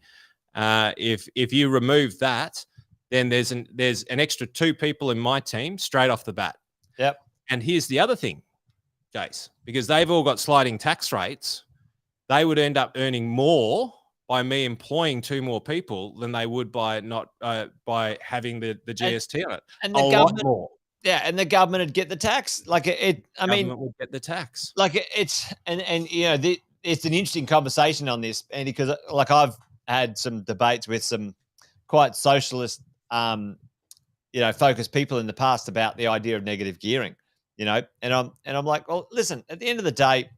If you remove that, then there's an extra 2 people in my team straight off the bat. Yep. And here's the other thing, Jace, because they've all got sliding tax rates, they would end up earning more by me employing 2 more people than they would by not by having the GST on it. And the government, more. Yeah, and the government would get the tax. Like government would get the tax. Like it's it's an interesting conversation on this, Andy, because like I've had some debates with some quite socialist focused people in the past about the idea of negative gearing, and I'm like, well, listen, at the end of the day,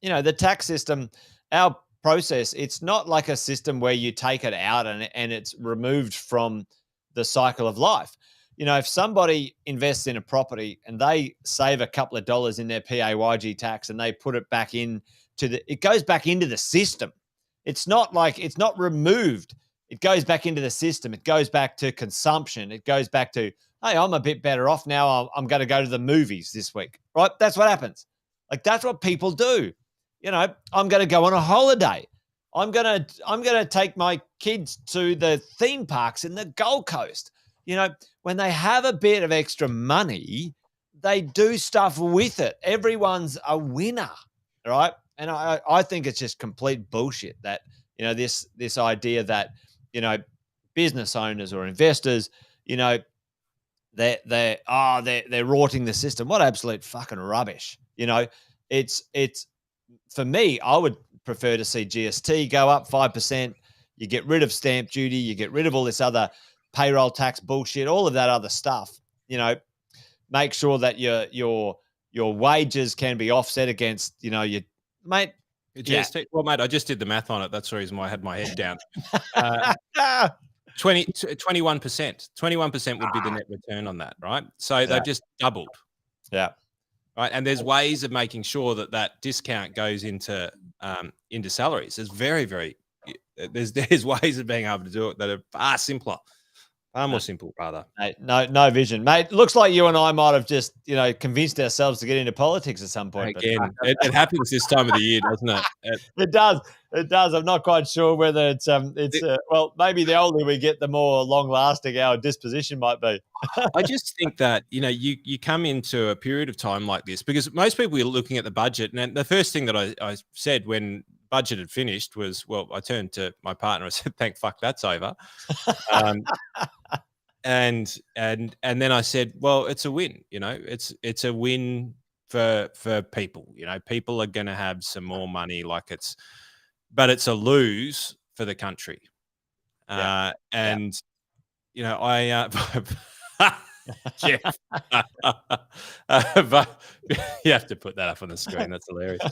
the tax system, our process, it's not like a system where you take it out and it's removed from the cycle of life. If somebody invests in a property and they save a couple of dollars in their PAYG tax and they put it back it goes back into the system. It's not removed. It goes back into the system. It goes back to consumption. It goes back to, hey, I'm a bit better off now. I'm going to go to the movies this week, right? That's what happens. Like, that's what people do. I'm going to go on a holiday. I'm going to take my kids to the theme parks in the Gold Coast. When they have a bit of extra money, they do stuff with it. Everyone's a winner, right? And I think it's just complete bullshit that, this idea that, business owners or investors, they're rorting the system. What absolute fucking rubbish. It's for me, I would prefer to see GST go up 5%. You get rid of stamp duty, you get rid of all this other payroll tax bullshit, all of that other stuff. Make sure that your wages can be offset against, your mate. GST. Yeah. Well, mate, I just did the math on it. That's the reason why I had my head down. 21%. 21% would be the net return on that, right? So they've just doubled. Yeah. Right. And there's ways of making sure that discount goes into salaries. There's there's ways of being able to do it that are far simpler. Far more simple, rather. Mate, no vision, mate. Looks like you and I might have just, convinced ourselves to get into politics at some point. Again, it happens this time of the year, doesn't it? It does. It does. I'm not quite sure whether it's well, maybe the older we get, the more long-lasting our disposition might be. I just think that you come into a period of time like this because most people are looking at the budget, and the first thing that I said when budget had finished was, well, I turned to my partner. I said, "Thank fuck, that's over." And then I said, well, it's a win. It's a win for people. People are going to have some more money. But it's a lose for the country. I Jeff, but you have to put that up on the screen. That's hilarious.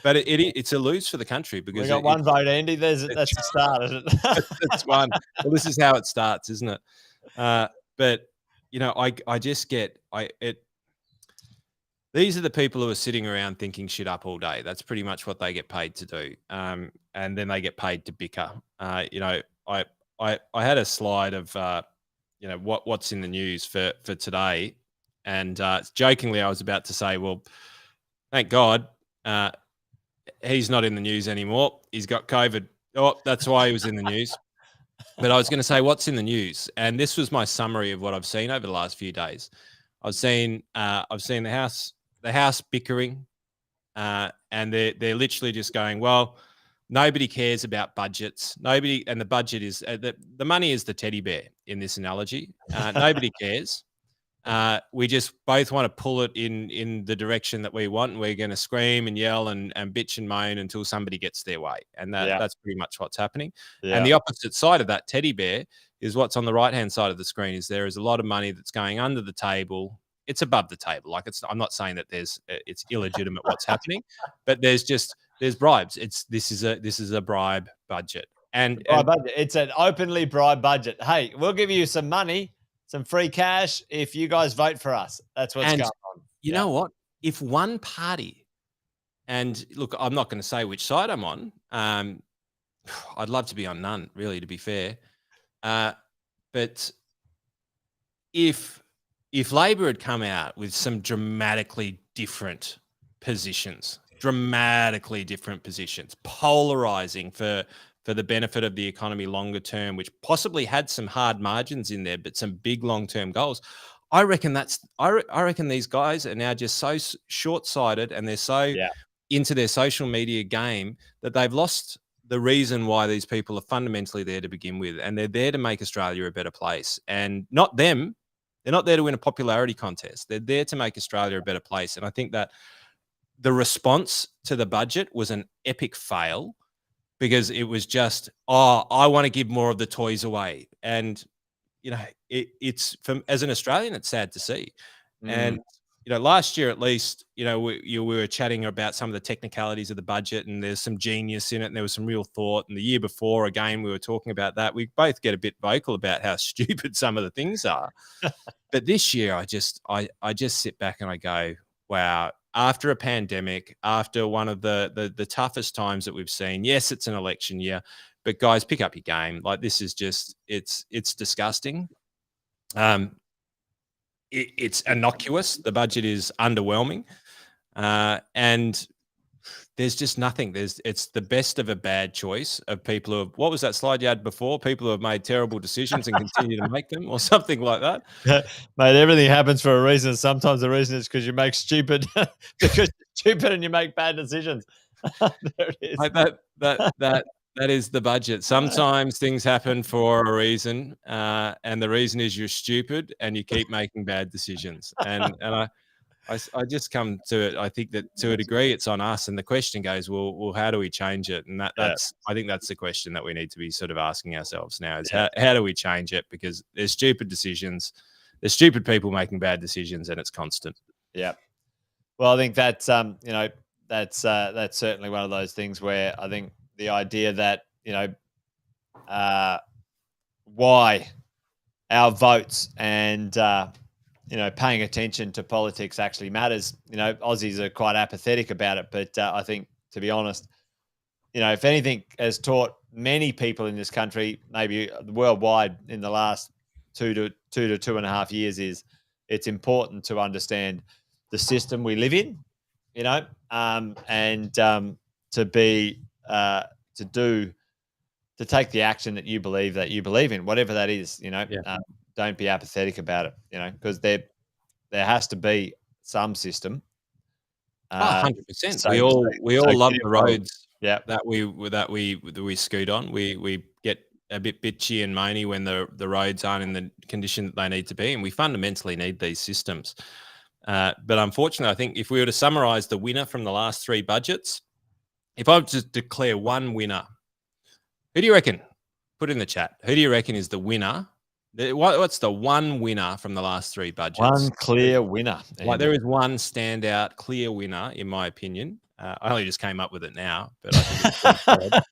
But it's a lose for the country because we got one vote, Andy. That's the start, isn't it? That's one. Well, this is how it starts, isn't it? But I just get these are the people who are sitting around thinking shit up all day. That's pretty much what they get paid to do. And then they get paid to bicker. I had a slide of what's in the news for today, and jokingly I was about to say, well, thank God. He's not in the news anymore. He's got COVID. Oh, that's why he was in the news. But I was going to say, what's in the news? And this was my summary of what I've seen over the last few days. I've seen the House bickering, and they're literally just going, well, nobody cares about budgets. Nobody, and the budget is the money is the teddy bear in this analogy. Nobody cares. We just both want to pull it in the direction that we want, and we're going to scream and yell and bitch and moan until somebody gets their way. And that's pretty much what's happening. Yeah. And the opposite side of that teddy bear is what's on the right-hand side of the screen. There is a lot of money that's going under the table. It's above the table. I'm not saying that it's illegitimate what's happening, but there's bribes. This is a bribe budget. And it's an openly bribe budget. Hey, we'll give you some money some free cash if you guys vote for us. That's what's going on. You know what? If one party, and look, I'm not going to say which side I'm on. I'd love to be on none, really, to be fair. But if Labor had come out with some dramatically different positions, polarizing for the benefit of the economy longer term, which possibly had some hard margins in there, but some big long-term goals, I reckon these guys are now just so short-sighted, and they're so into their social media game that they've lost the reason why these people are fundamentally there to begin with. And they're there to make Australia a better place, and not them. They're not there to win a popularity contest. They're there to make Australia a better place. And I think that the response to the budget was an epic fail, because it was just, I want to give more of the toys away. And, it's as an Australian, it's sad to see. And, last year, at least, we were chatting about some of the technicalities of the budget, and there's some genius in it, and there was some real thought. And the year before, again, we were talking about that. We both get a bit vocal about how stupid some of the things are. But this year, I just sit back and I go, wow, after a pandemic, after one of the toughest times that we've seen, yes, it's an election year, but guys, pick up your game. Like, this is just, it's disgusting. It's innocuous. The budget is underwhelming. And there's just nothing. It's the best of a bad choice of people who have, what was that slide you had before? People who have made terrible decisions and continue to make them, or something like that. Mate, everything happens for a reason. Sometimes the reason is because you make stupid, because you're stupid and you make bad decisions. There it is. That is the budget. Sometimes things happen for a reason, and the reason is you're stupid and you keep making bad decisions. And I just come to it. I think that to a degree it's on us, and the question goes, well, how do we change it? And that's I think that's the question that we need to be sort of asking ourselves now, is how do we change it? Because there's stupid decisions, there's stupid people making bad decisions, and it's constant. Yeah. Well, I think that's that's certainly one of those things where I think the idea that why our votes and paying attention to politics actually matters. Aussies are quite apathetic about it, but I think, to be honest, if anything has taught many people in this country, maybe worldwide, in the last 2 to 2.5 years, is it's important to understand the system we live in, and to take the action that you believe in, whatever that is. Don't be apathetic about it, because there has to be some system. 100%. We all love the roads that we scoot on. We get a bit bitchy and moany when the roads aren't in the condition that they need to be, and we fundamentally need these systems. But unfortunately, I think if we were to summarize the winner from the last 3 budgets, if I were to declare one winner, who do you reckon? Put it in the chat. Who do you reckon is the winner? What's the one winner from the last 3 budgets? One clear winner. Like, there is one standout clear winner, in my opinion. I only just came up with it now, but I think it's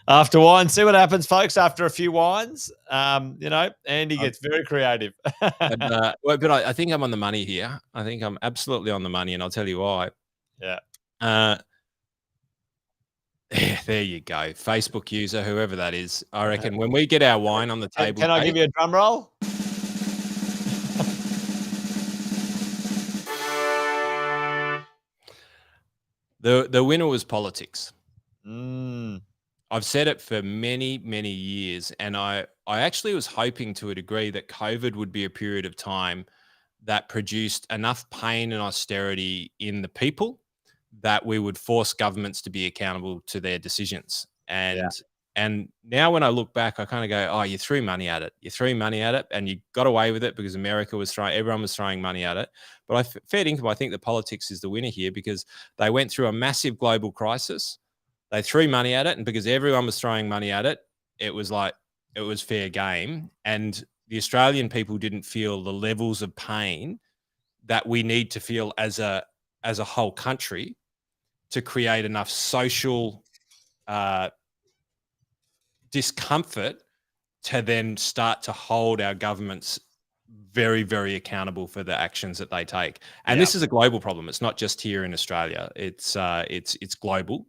after wine, see what happens, folks. After a few wines, Andy gets very creative. But I think I'm on the money here. I think I'm absolutely on the money, and I'll tell you why. Yeah. There you go. Facebook user, whoever that is. I reckon when we get our wine on the table. Can I give you a drum roll? The winner was politics. I've said it for many, many years, and I actually was hoping to a degree that COVID would be a period of time that produced enough pain and austerity in the people that we would force governments to be accountable to their decisions. And now when I look back, I kind of go, you threw money at it. You threw money at it, and you got away with it because everyone was throwing money at it. But fair income, I think the politics is the winner here, because they went through a massive global crisis. They threw money at it, and because everyone was throwing money at it, it was fair game. And the Australian people didn't feel the levels of pain that we need to feel as a whole country to create enough social discomfort to then start to hold our governments very, very accountable for the actions that they take. And this is a global problem. It's not just here in Australia. It's global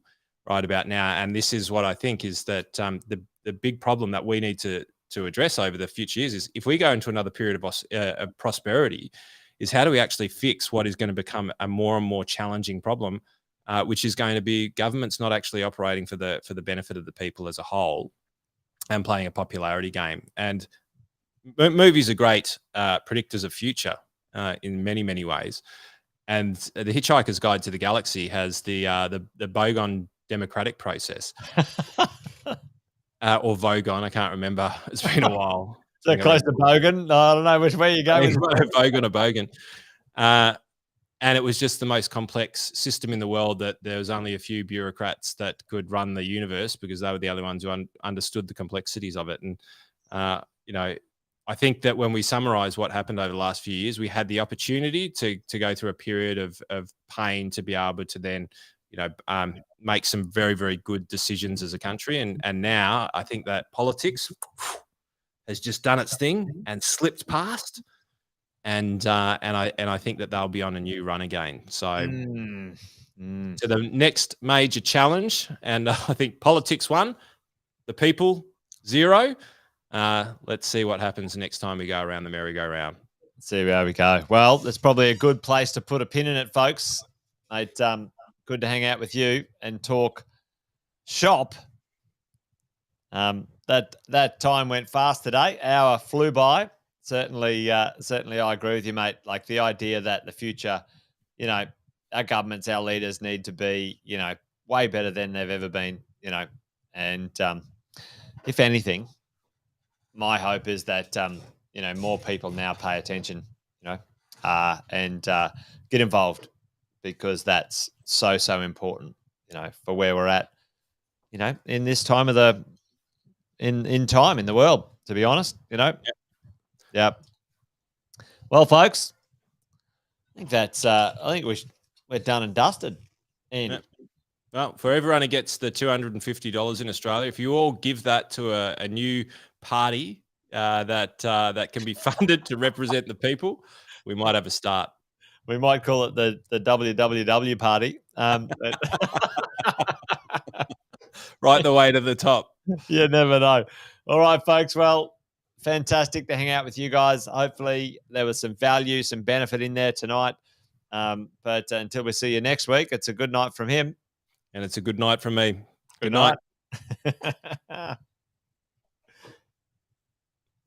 right about now. And this is what I think is that the big problem that we need to address over the future years is if we go into another period of prosperity, is how do we actually fix what is going to become a more and more challenging problem, which is going to be governments not actually operating for the benefit of the people as a whole and playing a popularity game. And movies are great predictors of future in many, many ways. And The Hitchhiker's Guide to the Galaxy has the Bogon democratic process. Or Vogon, I can't remember. It's been a while. So close to Bogan. No, I don't know which way you're going. Vogon or Bogan. And it was just the most complex system in the world that there was only a few bureaucrats that could run the universe because they were the only ones who understood the complexities of it. And, I think that when we summarize what happened over the last few years, we had the opportunity to go through a period of pain to be able to then, make some very, very good decisions as a country. And now I think that politics has just done its thing and slipped past. And I think that they'll be on a new run again. So to the next major challenge, and I think politics 1, the people 0. Let's see what happens next time we go around the merry-go-round. Let's see where we go. Well, that's probably a good place to put a pin in it, folks. Mate, good to hang out with you and talk shop. That time went fast today. Hour flew by. Certainly, I agree with you, mate. Like the idea that the future, our governments, our leaders need to be, way better than they've ever been, and if anything, my hope is that, more people now pay attention, and get involved because that's so important, for where we're at, in this time of in time in the world, to be honest, Yep. Well, folks, I think we're done and dusted. And yep. Well, for everyone who gets the $250 in Australia, if you all give that to a new party that can be funded to represent the people, we might have a start. We might call it the WWW party. Right the way to the top. You never know. All right, folks. Well, fantastic to hang out with you guys. Hopefully there was some value, some benefit in there tonight. But until we see you next week, it's a good night from him. And it's a good night from me. Good night.